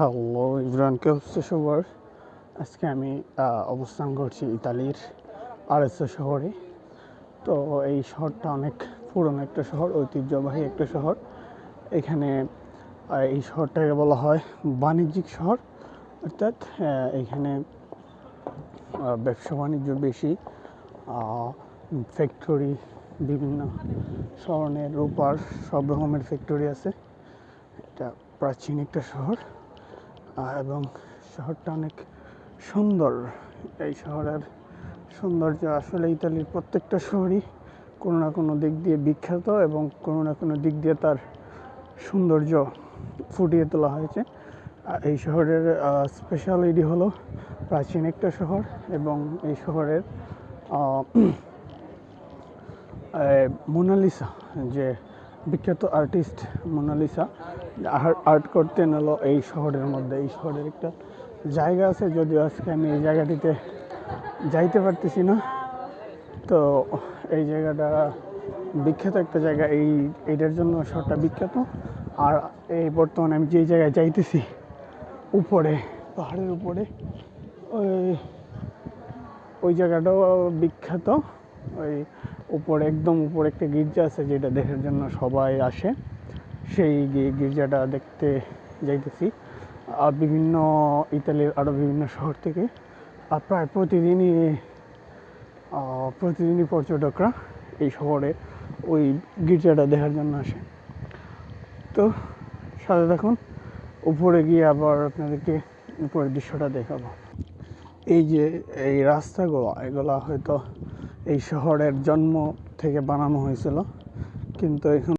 Hello Imran, কে হচ্ছে সবার। আজকে আমি অবস্থান করছি ইতালির আরেসো শহরে। তো এই শহরটা অনেক পুরনো একটা শহর, ঐতিহ্যবাহী একটা শহর। এখানে এই শহরটাকে বলা হয় বাণিজ্যিক শহর, অর্থাৎ এখানে ব্যবসা বাণিজ্য বেশি। ফ্যাক্টরি, বিভিন্ন স্বর্ণের, রূপার সব রকমের ফ্যাক্টরি আছে। এটা প্রাচীন একটা শহর এবং শহরটা অনেক সুন্দর। এই শহরের সৌন্দর্য আসলে ইতালির প্রত্যেকটা শহরই কোনো না কোনো দিক দিয়ে বিখ্যাত এবং কোনো না কোনো দিক দিয়ে তার সৌন্দর্য ফুটিয়ে তোলা হয়েছে। এই শহরের স্পেশালিটি হলো প্রাচীন একটা শহর এবং এই শহরের মোনালিসা, যে বিখ্যাত আর্টিস্ট মোনালিসা আর্ট করতেন হলো এই শহরের মধ্যে। এই শহরের একটা জায়গা আছে, যদিও আজকে আমি এই জায়গাটিতে যাইতে পারতেছি না। তো এই জায়গাটা বিখ্যাত একটা জায়গা, এইটার জন্য শহরটা বিখ্যাত। আর এই বর্তমানে আমি যেই জায়গায় যাইতেছি, উপরে পাহাড়ের উপরে, ওই জায়গাটাও বিখ্যাত। ওই উপরে, একদম উপরে একটা গির্জা আছে, যেটা দেখার জন্য সবাই আসে। সেই গির্জাটা দেখতে যাইতেছি। আর বিভিন্ন ইতালির আরও বিভিন্ন শহর থেকে আর প্রায় প্রতিদিনই পর্যটকরা এই শহরে ওই গির্জাটা দেখার জন্য আসে। তো সাথে দেখুন, উপরে গিয়ে আবার আপনাদেরকে উপরের দৃশ্যটা দেখাবো। এই যে এই রাস্তাগুলো, এগুলো হয়তো এই শহরের জন্ম থেকে বানানো হয়েছিল, কিন্তু এখন